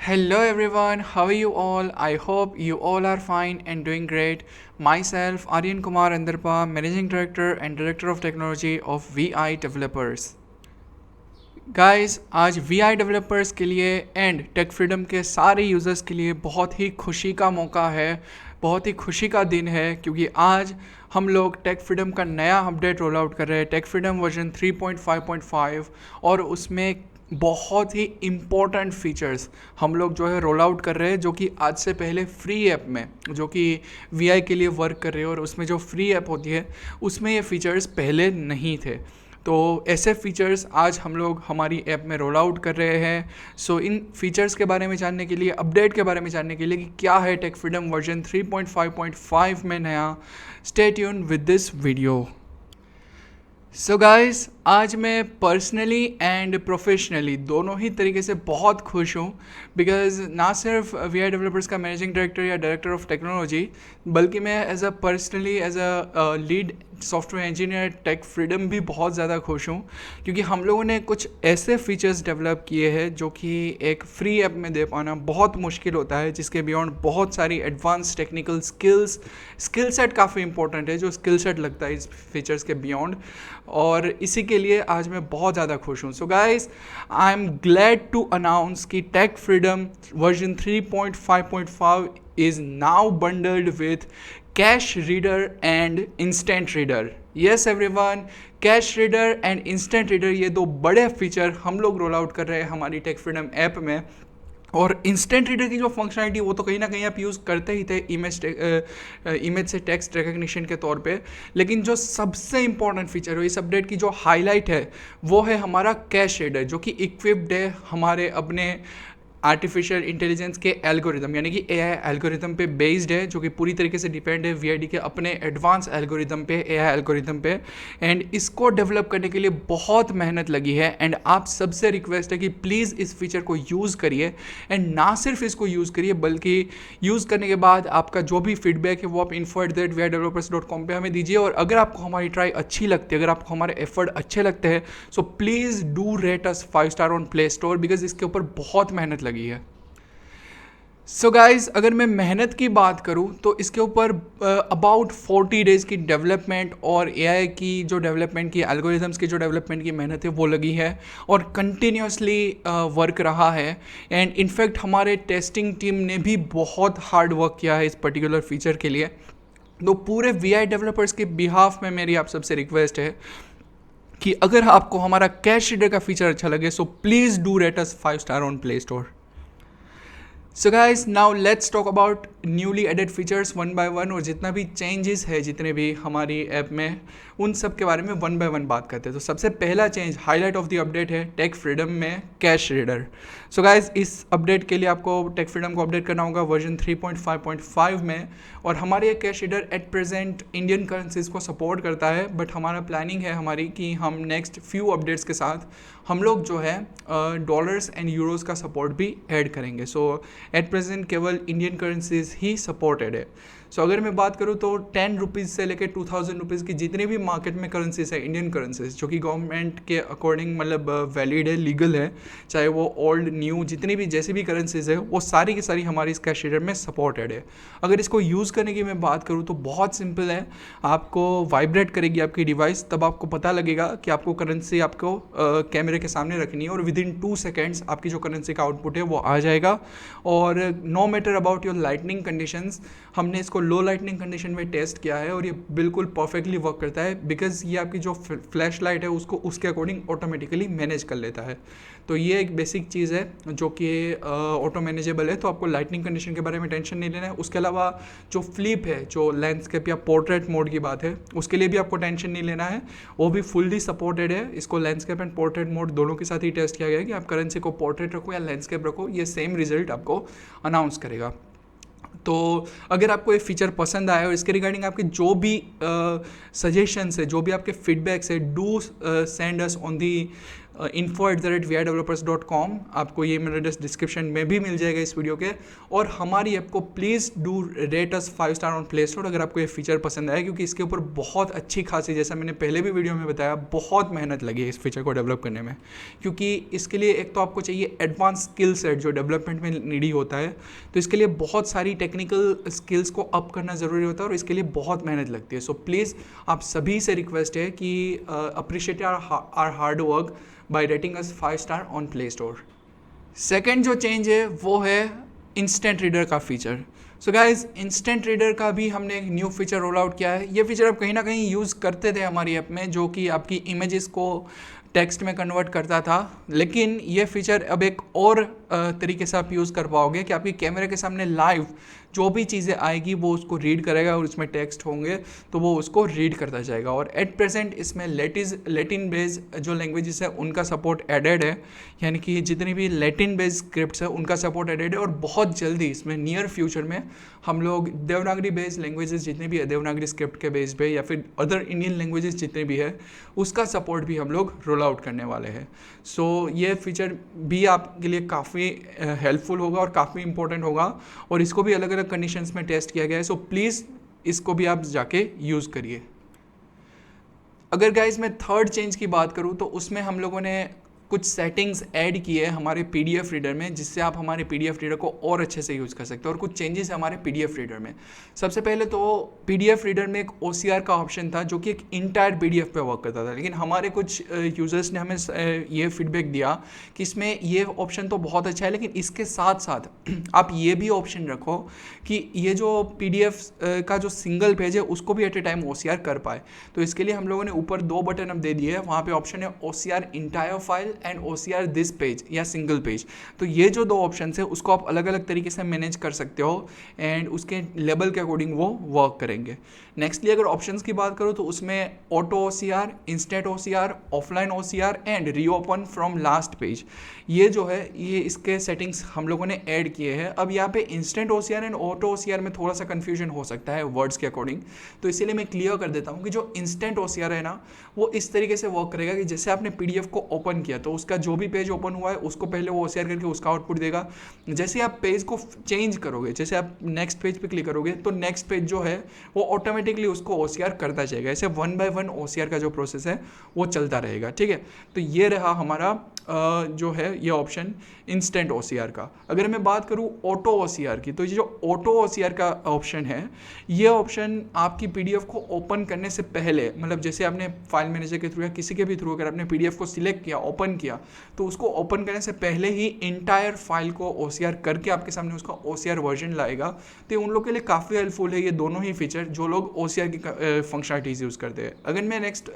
Hello everyone, how are you all? I hope you all are fine and doing great. Myself, Aryan Kumar Andarpa, Managing Director and Director of Technology of VI Developers. Guys आज VI developers के लिए and take freedom के सारे users के लिए बहुत ही खुशी का मौका है, बहुत ही खुशी का दिन है क्योंकि आज हम लोग टेक फ्रीडम का नया अपडेट रोल आउट कर रहे हैं, टेक फ्रीडम वर्जन 3.5.5 और उसमें बहुत ही इम्पोर्टेंट फीचर्स हम लोग जो है रोल आउट कर रहे हैं जो कि आज से पहले फ्री ऐप में जो कि VI के लिए वर्क कर रहे हैं और उसमें जो फ्री ऐप होती है उसमें ये फीचर्स पहले नहीं थे। तो ऐसे फीचर्स आज हम लोग हमारी ऐप में रोल आउट कर रहे हैं। सो इन फीचर्स के बारे में जानने के लिए, अपडेट के बारे में जानने के लिए कि क्या है टेक फ्रीडम वर्जन 3.5.5 में नया, stay tune with this video. So guys आज मैं पर्सनली एंड प्रोफेशनली दोनों ही तरीके से बहुत खुश हूँ बिकॉज ना सिर्फ VI डेवलपर्स का मैनेजिंग डायरेक्टर या डायरेक्टर ऑफ टेक्नोलॉजी बल्कि मैं as a personally as a lead software engineer tech freedom भी बहुत ज़्यादा खुश हूँ क्योंकि हम लोगों ने कुछ ऐसे फीचर्स डेवलप किए हैं जो कि एक फ्री ऐप में दे पाना बहुत मुश्किल होता है, जिसके बियॉन्ड बहुत सारी एडवांस टेक्निकल स्किल सेट काफ़ी इंपॉर्टेंट है, जो स्किल सेट लगता है इस फीचर्स के बियॉन्ड, और इसी के लिए आज मैं बहुत ज़्यादा खुश हूँ। So guys I am glad to announce कि tech freedom version 3.5.5 is now bundled with cache reader and instant reader. Yes everyone, cash reader and instant reader ये दो बड़े फीचर हम लोग रोल आउट कर रहे हैं हमारी टेक फ्रीडम ऐप में। और इंस्टेंट रीडर की जो फंक्शनलिटी वो तो कहीं ना कहीं आप यूज़ करते ही थे इमेज से टेक्स्ट रिकग्निशन के तौर पे, लेकिन जो सबसे इंपॉर्टेंट फीचर है इस अपडेट की जो हाईलाइट है वो है हमारा कैश रीडर, जो कि इक्विप्ड है हमारे अपने आर्टिफिशियल इंटेलिजेंस के एल्गोरिदम यानी कि AI एल्गोरिदम पे बेस्ड है, जो कि पूरी तरीके से डिपेंड है VID के अपने एडवांस एल्गोरिदम पे, AI एल्गोरिदम पे। एंड इसको डेवलप करने के लिए बहुत मेहनत लगी है एंड आप सबसे रिक्वेस्ट है कि प्लीज़ इस फीचर को यूज़ करिए एंड ना सिर्फ इसको यूज़ करिए बल्कि यूज़ करने के बाद आपका जो भी फीडबैक है वो आप info@videvelopers.com पे हमें दीजिए। और अगर आपको हमारी ट्राई अच्छी लगती है, अगर आपको हमारे एफर्ट अच्छे लगते हैं, सो please do rate us 5 star on play store because इसके ऊपर बहुत मेहनत लगी है। सो गाइज अगर मैं मेहनत की बात करूं तो इसके ऊपर अबाउट 40 डेज़ की डेवलपमेंट और AI की जो डेवलपमेंट की, एल्गोरिथम्स की जो डेवलपमेंट की मेहनत है वो लगी है और कंटिन्यूसली वर्क रहा है। एंड इनफैक्ट हमारे टेस्टिंग टीम ने भी बहुत हार्ड वर्क किया है इस पर्टिकुलर फीचर के लिए। तो पूरे VI डेवलपर्स के बिहाफ में मेरी आप सबसे रिक्वेस्ट है कि अगर आपको हमारा कैश रीडर का फीचर अच्छा लगे so please do rate us 5 star on play store. So guys now let's talk about newly added features one by one, और जितना भी चेंजेस है जितने भी हमारी ऐप में उन सब के बारे में वन बाय वन बात करते हैं। तो सबसे पहला change, highlight of the update है टेक फ्रीडम में कैश रीडर। सो गाइज इस अपडेट के लिए आपको टेक फ्रीडम को अपडेट करना होगा वर्जन 3.5.5 में, और हमारे ये cash reader at present Indian currencies को सपोर्ट करता है, बट हमारा प्लानिंग है हमारी कि हम नेक्स्ट फ्यू अपडेट्स के साथ हम लोग जो है डॉलर्स एंड यूरोज़ का सपोर्ट भी ऐड करेंगे। सो एट प्रेजेंट केवल इंडियन करेंसीज ही सपोर्टेड है। सो अगर मैं बात करूँ तो 10 रुपीज़ से लेकर 2000 रुपीज़ की जितनी भी मार्केट में करेंसीज है, इंडियन करेंसीज जो कि गवर्नमेंट के अकॉर्डिंग मतलब वैलिड है, लीगल है, चाहे वो ओल्ड न्यू जितनी भी जैसी भी करेंसीज है वो सारी की सारी हमारी इस कैश रीडर में सपोर्टेड है। अगर इसको यूज़ करने की मैं बात करूँ तो बहुत सिंपल है, आपको वाइब्रेट करेगी आपकी डिवाइस, तब आपको पता लगेगा कि आपको करेंसी आपको कैमरे के सामने रखनी है और विद इन 2 सेकेंड्स आपकी जो करेंसी का आउटपुट है वो आ जाएगा। और no matter about your lightning conditions, हमने इसको लो लाइटनिंग कंडीशन में टेस्ट किया है और ये बिल्कुल परफेक्टली वर्क करता है बिकॉज ये आपकी जो फ्लैश लाइट है उसको उसके अकॉर्डिंग ऑटोमेटिकली मैनेज कर लेता है। तो ये एक बेसिक चीज़ है जो कि ऑटो मैनेजेबल है, तो आपको लाइटनिंग कंडीशन के बारे में टेंशन नहीं लेना है। उसके अलावा जो फ्लिप है, जो लैंडस्केप या पोर्ट्रेट मोड की बात है, उसके लिए भी आपको टेंशन नहीं लेना है, वो भी फुल्ली सपोर्टेड है। इसको लैंडस्केप एंड पोर्ट्रेट मोड दोनों के साथ ही टेस्ट किया गया है कि आप करेंसी को पोर्ट्रेट रखो या लैंडस्केप रखो, ये सेम रिजल्ट आपको अनाउंस करेगा। तो अगर आपको ये फीचर पसंद आया और इसके रिगार्डिंग आपके जो भी सजेशंस है, जो भी आपके फीडबैक्स है, do send us on the info@videvelopers.com, आपको ये मेरा एड्रेस डिस्क्रिप्शन में भी मिल जाएगा इस वीडियो के। और हमारी ऐप को please do rate us 5 star on play store अगर आपको ये फीचर पसंद आया, क्योंकि इसके ऊपर बहुत अच्छी खासी, जैसा मैंने पहले भी वीडियो में बताया, बहुत मेहनत लगी है इस फीचर को डेवलप करने में। क्योंकि इसके लिए एक तो आपको चाहिए एडवांस स्किल सेट जो डेवलपमेंट में नीडी होता है, तो इसके लिए बहुत सारी टेक्निकल स्किल्स को अप करना ज़रूरी होता है और इसके लिए बहुत मेहनत लगती है। सो प्लीज़ आप सभी से रिक्वेस्ट है कि appreciate our hard work by rating us 5 star on play store. Second जो चेंज है वो है इंस्टेंट रीडर का feature. So guys, instant reader का भी हमने एक न्यू फीचर रोल आउट किया है। ये फीचर आप कहीं ना कहीं यूज़ करते थे हमारी ऐप में, जो कि आपकी इमेजेस को टेक्स्ट में कन्वर्ट करता था, लेकिन ये फीचर अब एक और तरीके से आप यूज़ कर पाओगे कि आपकी कैमरे के सामने लाइव जो भी चीज़ें आएगी वो उसको रीड करेगा और उसमें टेक्स्ट होंगे तो वो उसको रीड करता जाएगा। और एट प्रेजेंट इसमें लैटिन बेस जो लैंग्वेजेस है उनका सपोर्ट एडेड है, यानी कि जितनी भी लैटिन बेस स्क्रिप्ट्स है उनका सपोर्ट एडेड है। और बहुत जल्दी इसमें नियर फ्यूचर में हम लोग देवनागरी बेस्ड लैंग्वेजेस जितने भी है, देवनागरी स्क्रिप्ट के बेस पे या फिर अदर इंडियन लैंग्वेजेस जितने भी है, उसका सपोर्ट भी हम लोग रोल आउट करने वाले हैं। सो ये फीचर भी आपके लिए काफ़ी हेल्पफुल होगा और काफ़ी इंपॉर्टेंट होगा, और इसको भी अलग अलग कंडीशंस में टेस्ट किया गया है। सो प्लीज़ इसको भी आप जाके यूज़ करिए। अगर गाइस मैं थर्ड चेंज की बात करूँ तो उसमें हम लोगों ने कुछ सेटिंग्स ऐड की है हमारे PDF रीडर में, जिससे आप हमारे PDF रीडर को और अच्छे से यूज़ कर सकते हो। और कुछ चेंजेस है हमारे PDF रीडर में। सबसे पहले तो PDF रीडर में एक OCR का ऑप्शन था जो कि एक इंटायर PDF पे वर्क करता था, लेकिन हमारे कुछ यूज़र्स ने हमें ये फीडबैक दिया कि इसमें ये ऑप्शन तो बहुत अच्छा है, लेकिन इसके साथ साथ आप ये भी ऑप्शन रखो कि ये जो PDF का जो सिंगल पेज है उसको भी एट ए टाइम OCR कर पाए। तो इसके लिए हम लोगों ने ऊपर 2 बटन अब दे दिए हैं, वहाँ पे ऑप्शन है OCR entire file and OCR this page या सिंगल पेज। तो ये जो 2 ऑप्शन है उसको आप अलग अलग तरीके से मैनेज कर सकते हो एंड उसके लेवल के अकॉर्डिंग वो वर्क करेंगे। नेक्स्टली अगर ऑप्शंस की बात करो तो उसमें auto OCR, instant OCR, offline OCR and reopen from last page, ये जो है ये इसके सेटिंग्स हम लोगों ने ऐड किए हैं। अब यहाँ पे instant OCR and auto OCR में थोड़ा सा कन्फ्यूजन हो सकता है वर्ड्स के अकॉर्डिंग, तो इसीलिए मैं क्लियर कर देता हूँ कि जो इंस्टेंट OCR है ना, वो इस तरीके से वर्क करेगा कि जैसे आपने PDF को ओपन किया तो उसका जो भी पेज ओपन हुआ है उसको पहले वो OCR करके उसका आउटपुट देगा। जैसे आप पेज को चेंज करोगे, जैसे आप नेक्स्ट पेज पे क्लिक करोगे तो नेक्स्ट पेज जो है वो ऑटोमेटिकली उसको OCR करता जाएगा। ऐसे 1 by 1 OCR का जो प्रोसेस है वो चलता रहेगा। ठीक है, तो ये रहा हमारा जो है ये ऑप्शन इंस्टेंट OCR का। अगर मैं बात करूँ ऑटो OCR की, तो ये जो ऑटो OCR का ऑप्शन है, ये ऑप्शन आपकी PDF को ओपन करने से पहले, मतलब जैसे आपने फाइल मैनेजर के थ्रू या किसी के भी थ्रू अगर आपने PDF को सिलेक्ट किया, ओपन किया, तो उसको ओपन करने से पहले ही इंटायर फाइल को OCR करके आपके सामने उसका OCR वर्जन लाएगा। तो ये उन लोग के लिए काफ़ी हेल्पफुल है ये दोनों ही फीचर, जो लोग OCR की फंक्शनलिटीज़ यूज़ करते हैं। अगर मैं नेक्स्ट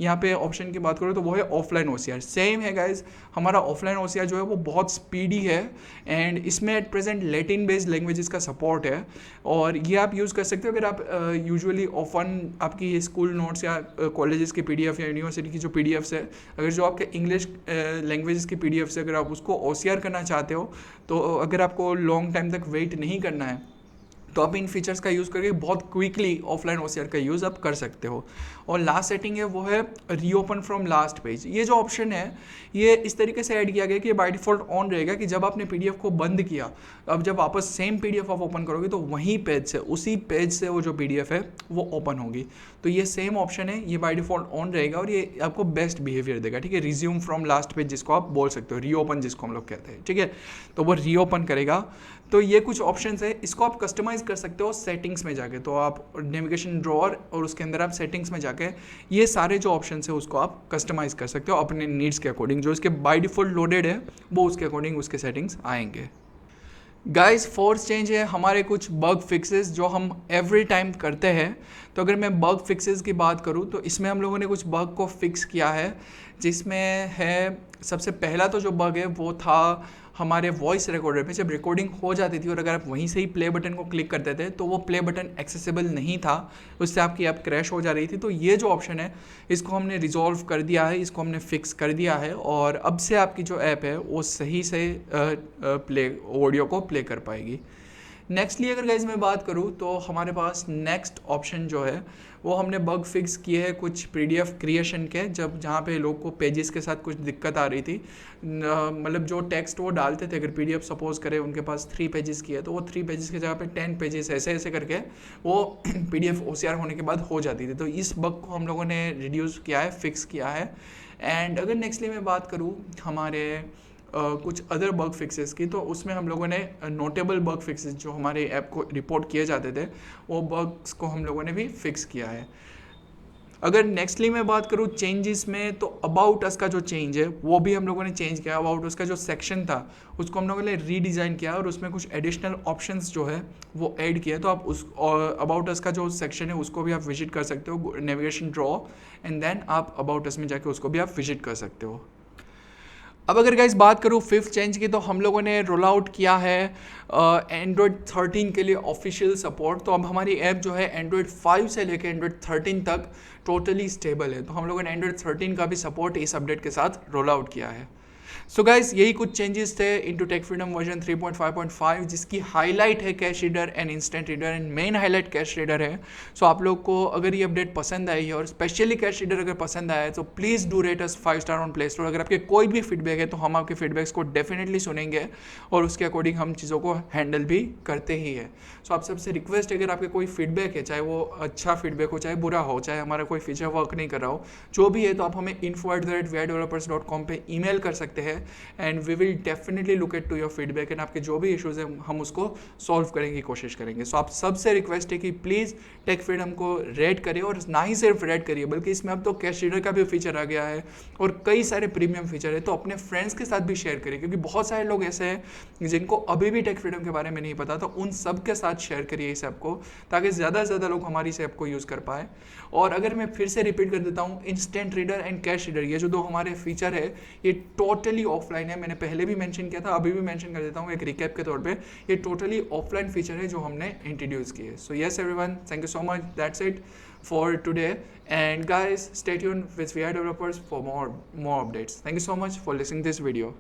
यहाँ पे ऑप्शन की बात करूँ तो वो है ऑफलाइन OCR। सेम है गाइज, हमारा ऑफलाइन OCR जो है वो बहुत स्पीडी है एंड इसमें at present Latin based languages का सपोर्ट है, और ये आप यूज़ कर सकते हो अगर आप यूजुअली ऑफन आपकी स्कूल नोट्स या कॉलेजेस की PDF या यूनिवर्सिटी की जो PDFs है, अगर जो आपके इंग्लिश लैंग्वेजेस की PDFs है, अगर आप उसको OCR करना चाहते हो, तो अगर आपको लॉन्ग टाइम तक वेट नहीं करना है तो आप इन फीचर्स का यूज़ करके बहुत क्विकली ऑफलाइन OCR का यूज़ आप कर सकते हो। और लास्ट सेटिंग है वो है रीओपन फ्रॉम लास्ट पेज। ये जो ऑप्शन है ये इस तरीके से ऐड किया गया कि बाय डिफ़ॉल्ट ऑन रहेगा कि जब आपने PDF को बंद किया, अब जब वापस सेम PDF आप ओपन करोगे तो वहीं पेज से, उसी पेज से वो जो PDF है वो ओपन होगी। तो ये सेम ऑप्शन है, ये बाय डिफ़ॉल्ट ऑन रहेगा और ये आपको बेस्ट बिहेवियर देगा। ठीक है, रिज्यूम फ्रॉम लास्ट पेज जिसको आप बोल सकते हो, रीओपन जिसको हम लोग कहते हैं। ठीक है, तो वो रीओपन करेगा। तो ये कुछ ऑप्शंस है, इसको आप कस्टमाइज़ कर सकते हो सेटिंग्स में जाके। तो आप नेविगेशन ड्रॉअर और उसके अंदर आप सेटिंग्स में जाके ये सारे जो ऑप्शंस है उसको आप कस्टमाइज़ कर सकते हो अपने नीड्स के अकॉर्डिंग। जो इसके बाय डिफ़ॉल्ट लोडेड है वो उसके अकॉर्डिंग उसके सेटिंग्स आएंगे। गाइस, फोर्थ चेंज है हमारे कुछ बग फिक्सेस जो हम एवरी टाइम करते हैं। तो अगर मैं बग फिक्सेस की बात करूं तो इसमें हम लोगों ने कुछ बग को फिक्स किया है, जिसमें है सबसे पहला तो जो बग है वो था हमारे वॉइस रिकॉर्डर पे जब रिकॉर्डिंग हो जाती थी और अगर आप वहीं से ही प्ले बटन को क्लिक करते थे तो वो प्ले बटन एक्सेसिबल नहीं था, उससे आपकी ऐप क्रैश हो जा रही थी। तो ये जो ऑप्शन है इसको हमने रिजॉल्व कर दिया है, इसको हमने फिक्स कर दिया है और अब से आपकी जो ऐप है वो सही से ऑडियो को प्ले कर पाएगी। नेक्स्टली अगर गाइज मैं बात करूँ तो हमारे पास नेक्स्ट ऑप्शन जो है वो हमने बग फिक्स किए हैं कुछ पीडीएफ क्रिएशन के, जब जहाँ पे लोग को पेजेस के साथ कुछ दिक्कत आ रही थी। मतलब जो टेक्स्ट वो डालते थे, अगर पीडीएफ सपोज करें उनके पास 3 पेजेस की है तो वो 3 पेजेस की जगह पे 10 पेजेस ऐसे ऐसे करके वो पीडीएफ ओसीआर होने के बाद हो जाती थी। तो इस बग को हम लोगों ने रिड्यूस किया है, फिक्स किया है। एंड अगर नेक्स्टली मैं बात करूँ हमारे कुछ अदर बग फिक्सेस की, तो उसमें हम लोगों ने नोटेबल बग फिक्सेस जो हमारे ऐप को रिपोर्ट किए जाते थे वो बग्स को हम लोगों ने भी फिक्स किया है। अगर नेक्स्टली मैं बात करूँ चेंजेस में, तो अबाउट अस का जो चेंज है वो भी हम लोगों ने चेंज किया। अबाउट अस का जो सेक्शन था उसको हम लोगों ने रीडिज़ाइन किया और उसमें कुछ एडिशनल ऑप्शंस जो है वो ऐड किया। तो आप उस अबाउट अस का जो सेक्शन है उसको भी आप विजिट कर सकते हो, नेविगेशन ड्रॉ, एंड देन आप अबाउट अस में जाके उसको भी आप विजिट कर सकते हो। अब अगर गाइस बात करूँ फिफ्थ चेंज की, तो हम लोगों ने रोल आउट किया है एंड्रॉयड 13 के लिए ऑफिशियल सपोर्ट। तो अब हमारी ऐप जो है एंड्रॉयड 5 से लेकर एंड्रॉयड 13 तक टोटली स्टेबल है। तो हम लोगों ने एंड्रॉयड 13 का भी सपोर्ट इस अपडेट के साथ रोल आउट किया है। सो गाइस यही कुछ चेंजेस थे इनटू टेक फ्रीडम वर्जन 3.5.5, जिसकी हाईलाइट है cash reader and instant reader, and main highlight cash reader है। सो आप लोग को अगर ये अपडेट पसंद आई है और स्पेशली कैश रीडर अगर पसंद आया है तो please do rate us 5 star on play store. अगर आपके कोई भी फीडबैक है तो हम आपके फीडबैक्स को डेफिनेटली सुनेंगे और उसके अकॉर्डिंग हम चीज़ों को हैंडल भी करते ही है। सो आप सबसे रिक्वेस्ट है, अगर आपके कोई फीडबैक है, चाहे वो अच्छा फीडबैक हो चाहे बुरा हो, चाहे हमारा कोई फीचर वर्क नहीं कर रहा हो, जो भी है, तो आप हमें info@videvelopers.com पे ईमेल कर सकते हैं and we will definitely look at to your feedback, and आपके जो भी इश्यूज़ हैं हम उसको सॉल्व करने की कोशिश करेंगे। सो आप सबसे रिक्वेस्ट है कि प्लीज़ टेक फ्रीडम को रेट करिए, और ना ही सिर्फ रेट करिए बल्कि इसमें अब तो कैश रीडर का भी फीचर आ गया है और कई सारे प्रीमियम फीचर है। तो अपने फ्रेंड्स के साथ भी शेयर करिए, क्योंकि बहुत सारे लोग ऐसे हैं जिनको अभी भी टेक फ्रीडम के बारे में नहीं पता। तो उन सब के साथ शेयर करिए इस ऐप को, ताकि ज़्यादा से ज़्यादा लोग हमारी इस ऐप को यूज़ कर पाए। और अगर मैं फिर से रिपीट कर देता हूँ, instant reader and cash reader, ये जो दो हमारे फीचर है ये टोटली ऑफलाइन है। मैंने पहले भी मेंशन किया था, अभी भी मेंशन कर देता हूँ एक रिकैप के तौर पे, ये टोटली ऑफलाइन फीचर है जो हमने इंट्रोड्यूस किए। So yes everyone, thank you so much, that's it for today, and guys stay tuned with we are developers for more updates. Thank you so much for listening to this video.